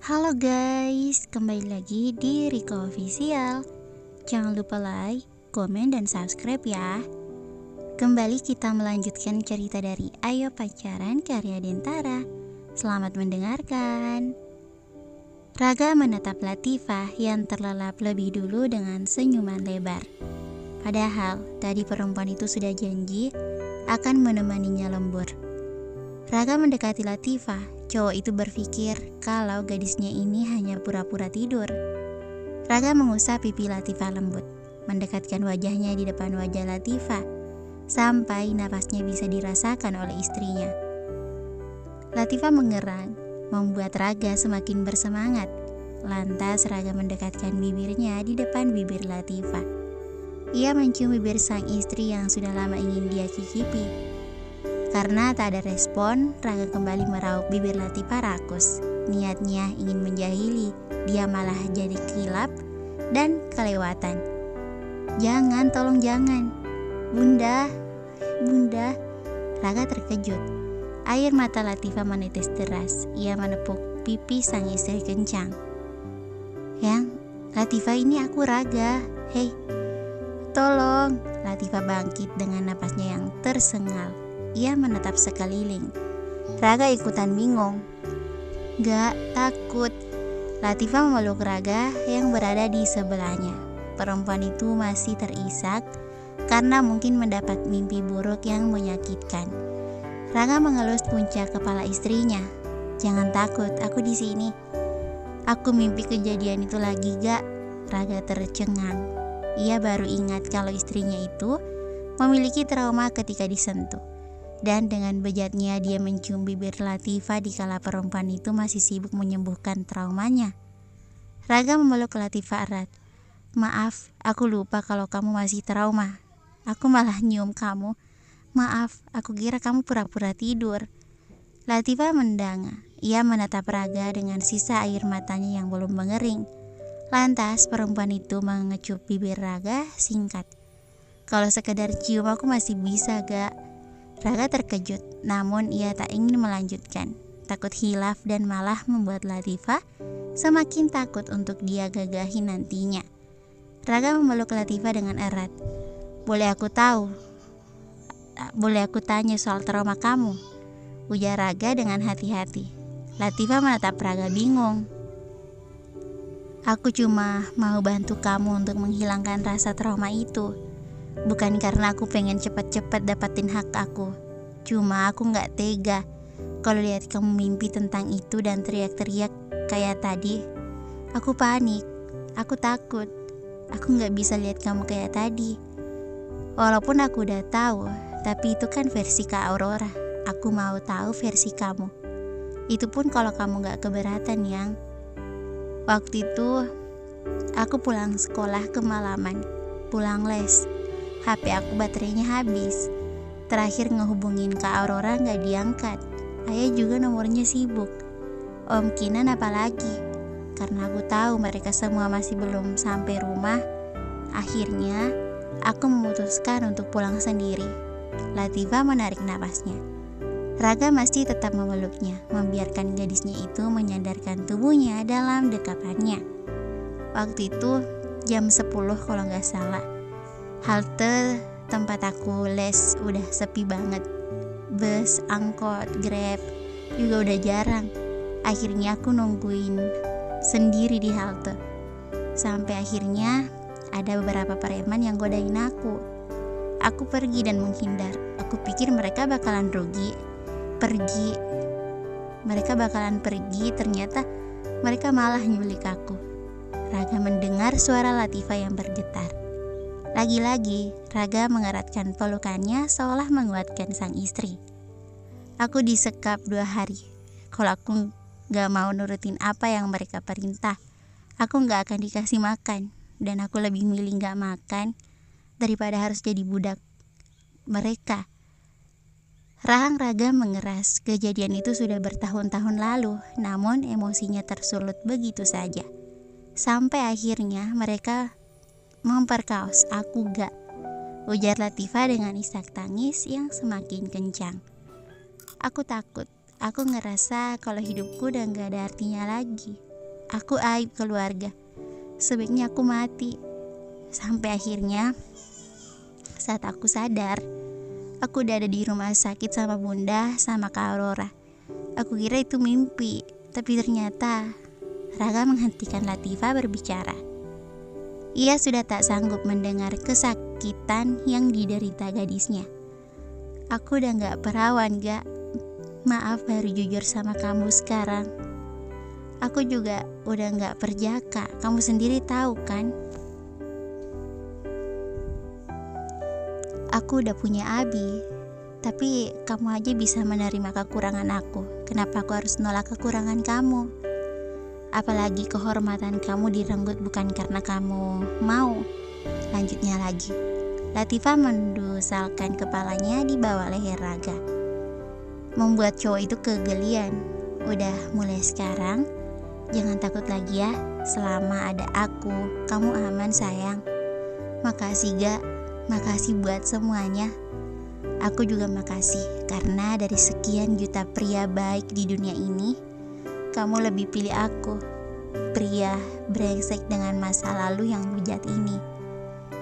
Halo guys, kembali lagi di Riko Official. Jangan lupa like, komen, dan subscribe ya. Kembali kita melanjutkan cerita dari Ayo Pacaran karya Dentara. Selamat mendengarkan. Raga menatap Latifah yang terlelap lebih dulu dengan senyuman lebar. Padahal tadi perempuan itu sudah janji akan menemaninya lembur. Raga mendekati Latifah. Cowok itu berpikir kalau gadisnya ini hanya pura-pura tidur. Raga mengusap pipi Latifah lembut, mendekatkan wajahnya di depan wajah Latifah, sampai napasnya bisa dirasakan oleh istrinya. Latifah mengerang, membuat Raga semakin bersemangat. Lantas Raga mendekatkan bibirnya di depan bibir Latifah. Ia mencium bibir sang istri yang sudah lama ingin dia cicipi. Karena tak ada respon, Raga kembali meraup bibir Latifah rakus. Niatnya ingin menjahili, dia malah jadi kilap dan kelewatan. Jangan, tolong jangan. Bunda. Raga terkejut. Air mata Latifah menetes deras. Ia menepuk pipi sang istri kencang. Yang, Latifah, ini aku Raga. Hei, tolong. Latifah bangkit dengan napasnya yang tersengal. Ia menatap sekeliling. Raga ikutan bingung. Gak, takut. Latifah memeluk Raga yang berada di sebelahnya. Perempuan itu masih terisak karena mungkin mendapat mimpi buruk yang menyakitkan. Raga mengelus puncak kepala istrinya. Jangan takut, aku di sini. Aku mimpi kejadian itu lagi gak? Raga tercengang. Ia baru ingat kalau istrinya itu memiliki trauma ketika disentuh. Dan dengan bejatnya dia mencium bibir Latifah dikala perempuan itu masih sibuk menyembuhkan traumanya. Raga memeluk Latifah erat. Maaf, aku lupa kalau kamu masih trauma. Aku malah nyium kamu. Maaf, aku kira kamu pura-pura tidur. Latifah mendanga. Ia menatap Raga dengan sisa air matanya yang belum mengering. Lantas perempuan itu mengecup bibir Raga singkat. Kalau sekedar cium aku masih bisa gak? Raga terkejut, namun ia tak ingin melanjutkan. Takut hilaf dan malah membuat Latifah semakin takut untuk dia gagahi nantinya. Raga memeluk Latifah dengan erat. Boleh aku tanya soal trauma kamu? Ujar Raga dengan hati-hati. Latifah menatap Raga bingung. Aku cuma mau bantu kamu untuk menghilangkan rasa trauma itu. Bukan karena aku pengen cepat-cepat dapatin hak aku. Cuma aku gak tega kalau lihat kamu mimpi tentang itu dan teriak-teriak kayak tadi. Aku panik, aku takut. Aku gak bisa lihat kamu kayak tadi. Walaupun aku udah tahu, tapi itu kan versi Kak Aurora. Aku mau tahu versi kamu. Itu pun kalau kamu gak keberatan, Yang. Waktu itu aku pulang sekolah kemalaman, pulang les. HP aku baterainya habis. Terakhir ngehubungin Kak Aurora gak diangkat. Ayah juga nomornya sibuk. Om Kinan apalagi. Karena aku tahu mereka semua masih belum sampai rumah. Akhirnya aku memutuskan untuk pulang sendiri. Latifah menarik napasnya. Raga masih tetap memeluknya, membiarkan gadisnya itu menyandarkan tubuhnya dalam dekapannya. Waktu itu jam 10 kalau gak salah. Halte tempat aku les udah sepi banget. Bus, angkot, grab juga udah jarang. Akhirnya aku nungguin sendiri di halte. Sampai akhirnya ada beberapa preman yang godain aku. Aku pergi dan menghindar. Aku pikir mereka bakalan pergi, ternyata mereka malah nyulik aku. Raga mendengar suara Latifah yang bergetar. Lagi-lagi, Raga mengeratkan pelukannya seolah menguatkan sang istri. Aku disekap 2 hari. Kalau aku gak mau nurutin apa yang mereka perintah, aku gak akan dikasih makan. Dan aku lebih milih gak makan daripada harus jadi budak mereka. Rahang Raga mengeras. Kejadian itu sudah bertahun-tahun lalu, namun emosinya tersulut begitu saja. Sampai akhirnya mereka memperkaos aku gak, ujar Latifah dengan isak tangis yang semakin kencang. Aku takut, aku ngerasa kalau hidupku udah gak ada artinya lagi. Aku aib keluarga. Sebaiknya aku mati. Sampai akhirnya saat aku sadar, aku udah ada di rumah sakit sama Bunda sama Kak Aurora. Aku kira itu mimpi, tapi ternyata Raga menghentikan Latifah berbicara. Ia sudah tak sanggup mendengar kesakitan yang diderita gadisnya. Aku udah gak perawan, gak. Maaf baru jujur sama kamu sekarang. Aku juga udah gak perjaka, kamu sendiri tahu kan? Aku udah punya Abi, tapi kamu aja bisa menerima kekurangan aku. Kenapa aku harus nolak kekurangan kamu? Apalagi kehormatan kamu direnggut bukan karena kamu mau. Lanjutnya lagi, Latifah mendusalkan kepalanya di bawah leher Raga, membuat cowok itu kegelian. Udah mulai sekarang, jangan takut lagi ya. Selama ada aku, kamu aman sayang. Makasih Ga, makasih buat semuanya. Aku juga makasih karena dari sekian juta pria baik di dunia ini, kamu lebih pilih aku, pria brengsek dengan masa lalu yang bejat ini.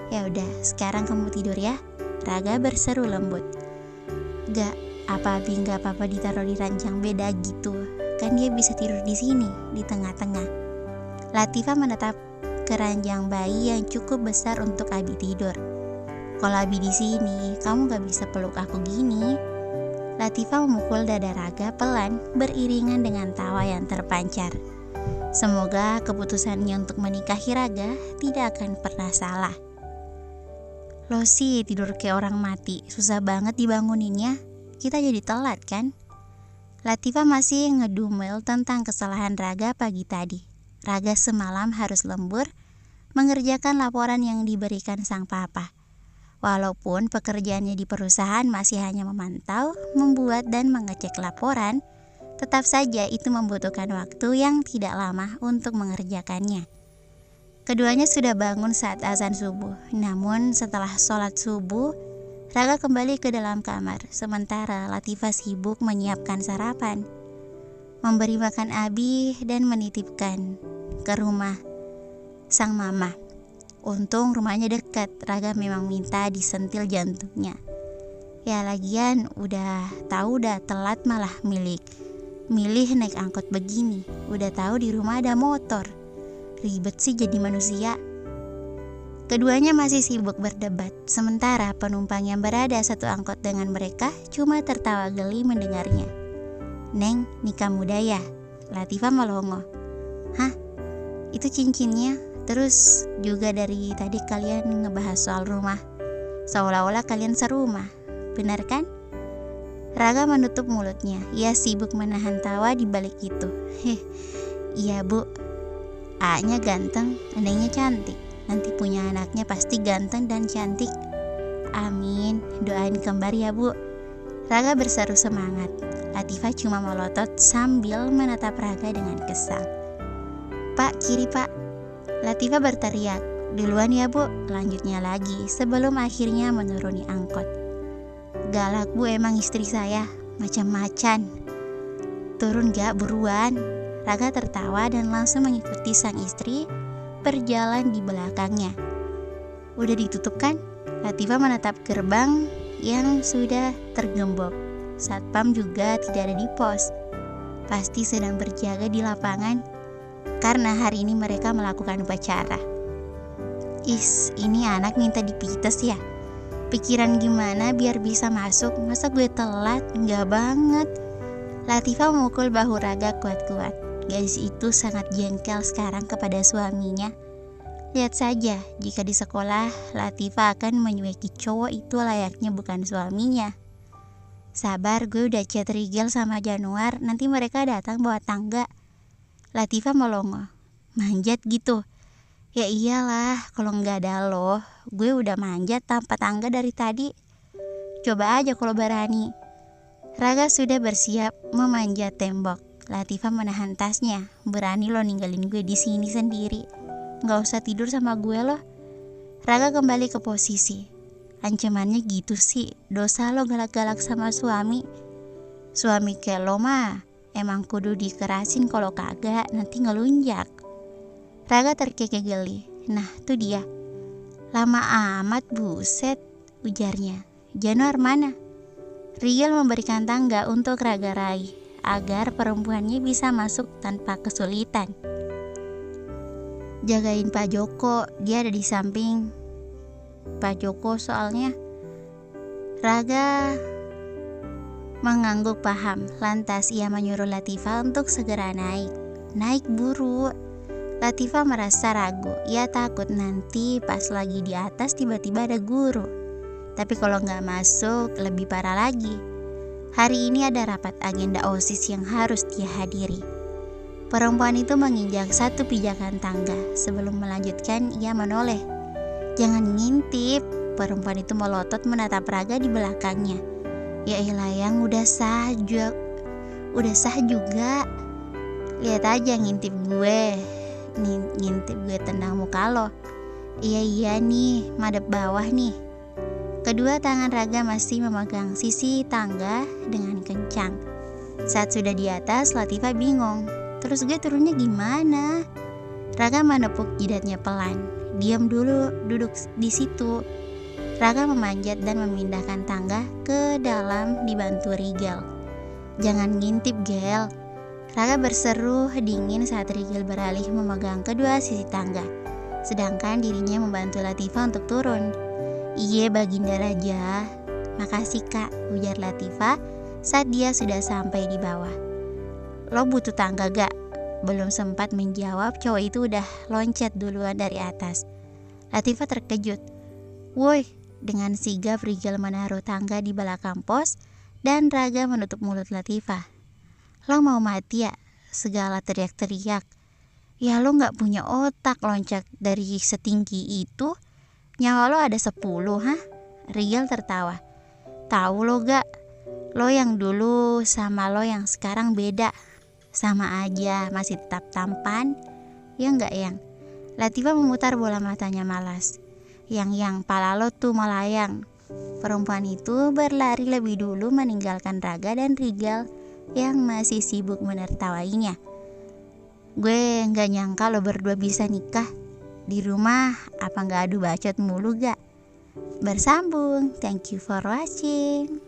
Ya udah, sekarang kamu tidur ya. Raga berseru lembut. Gak, apa Abi gak apa-apa ditaruh di ranjang beda gitu. Kan dia bisa tidur di sini, di tengah-tengah. Latifah menatap ke ranjang bayi yang cukup besar untuk Abi tidur. Kalau Abi di sini, kamu gak bisa peluk aku gini. Latifah memukul dada Raga pelan beriringan dengan tawa yang terpancar. Semoga keputusannya untuk menikahi Raga tidak akan pernah salah. Lo sih tidur kayak orang mati, susah banget dibanguninnya. Kita jadi telat kan? Latifah masih ngedumel tentang kesalahan Raga pagi tadi. Raga semalam harus lembur mengerjakan laporan yang diberikan sang papa. Walaupun pekerjaannya di perusahaan masih hanya memantau, membuat dan mengecek laporan, tetap saja itu membutuhkan waktu yang tidak lama untuk mengerjakannya. Keduanya sudah bangun saat azan subuh, namun setelah sholat subuh, Raga kembali ke dalam kamar, sementara Latifah sibuk menyiapkan sarapan, memberi makan Abi dan menitipkan ke rumah sang mama. Untung rumahnya dekat, Raga memang minta disentil jantungnya. Ya lagian udah tahu udah telat malah milih naik angkot begini. Udah tahu di rumah ada motor. Ribet sih jadi manusia. Keduanya masih sibuk berdebat, sementara penumpang yang berada satu angkot dengan mereka cuma tertawa geli mendengarnya. Neng, nikah muda ya? Latifah melongo. Hah? Itu cincinnya? Terus juga dari tadi kalian ngebahas soal rumah, seolah-olah kalian serumah, benar kan? Raga menutup mulutnya. Ia sibuk menahan tawa di balik itu. Iya bu, A-nya ganteng, nengnya cantik. Nanti punya anaknya pasti ganteng dan cantik. Amin, doain kembar ya bu. Raga berseru semangat. Latifah cuma melotot sambil menatap Raga dengan kesal. Pak, kiri pak. Latifah berteriak, duluan ya bu, lanjutnya lagi sebelum akhirnya menuruni angkot. Galak bu emang istri saya, macam-macam. Turun gak buruan? Raga tertawa dan langsung mengikuti sang istri berjalan di belakangnya. Udah ditutup kan? Latifah menatap gerbang yang sudah tergembok. Satpam juga tidak ada di pos. Pasti sedang berjaga di lapangan karena hari ini mereka melakukan upacara. Ini anak minta dipites ya? Pikiran gimana biar bisa masuk? Masa gue telat? Enggak banget. Latifah memukul bahu Raga kuat-kuat. Gadis itu sangat jengkel sekarang kepada suaminya. Lihat saja, jika di sekolah Latifah akan menyueki cowok itu layaknya bukan suaminya. Sabar, gue udah chat Rigel sama Januar, nanti mereka datang bawa tangga. Latifah melongo. Manjat gitu? Ya iyalah, kalau nggak ada lo, gue udah manjat tanpa tangga dari tadi. Coba aja kalau berani. Raga sudah bersiap memanjat tembok. Latifah menahan tasnya. Berani lo ninggalin gue di sini sendiri? Nggak usah tidur sama gue lo. Raga kembali ke posisi. Ancamannya gitu sih, dosa lo galak-galak sama suami. Suami kayak lo mah emang kudu dikerasin, kalau kagak nanti ngelunjak. Raga terkekeh geli. Nah, tuh dia. Lama amat, buset, ujarnya. Januar mana? Riel memberikan tangga untuk Raga raih, agar perempuannya bisa masuk tanpa kesulitan. Jagain Pak Joko, dia ada di samping Pak Joko soalnya. Raga mengangguk paham, lantas ia menyuruh Latifah untuk segera naik. Naik buru. Latifah merasa ragu, ia takut nanti pas lagi di atas tiba-tiba ada guru. Tapi kalau nggak masuk lebih parah lagi. Hari ini ada rapat agenda OSIS yang harus dia hadiri. Perempuan itu menginjak satu pijakan tangga. Sebelum melanjutkan ia menoleh. Jangan ngintip. Perempuan itu melotot menatap Raga di belakangnya. Ya elah, yang udah sah juga. Lihat aja ngintip gue. Ngintip gue tendang muka lo. Iya nih, madep bawah nih. Kedua tangan Raga masih memegang sisi tangga dengan kencang. Saat sudah di atas, Latifah bingung. Terus gue turunnya gimana? Raga menepuk jidatnya pelan. Diam dulu, duduk di situ. Raga memanjat dan memindahkan tangga ke dalam dibantu Rigel. Jangan ngintip, Gel. Raga berseru dingin saat Rigel beralih memegang kedua sisi tangga. Sedangkan dirinya membantu Latifah untuk turun. Iye, Baginda Raja. Makasih kak, ujar Latifah saat dia sudah sampai di bawah. Lo butuh tangga gak? Belum sempat menjawab, cowok itu udah loncat duluan dari atas. Latifah terkejut. Woi, dengan sigap Rigel menaruh tangga di belakang pos dan Raga menutup mulut Latifah. Lo mau mati ya? Segala teriak-teriak. Ya lo gak punya otak, loncat dari setinggi itu. Nyawa lo ada 10, hah? Rigel tertawa. Tahu lo gak? Lo yang dulu sama lo yang sekarang beda. Sama aja, masih tetap tampan. Ya enggak, Yang? Latifah memutar bola matanya malas. Yang pala lo tuh melayang. Perempuan itu berlari lebih dulu meninggalkan Raga dan Rigel yang masih sibuk menertawainya. Gue gak nyangka lo berdua bisa nikah. Di rumah apa gak adu bacot mulu gak? Bersambung. Thank you for watching.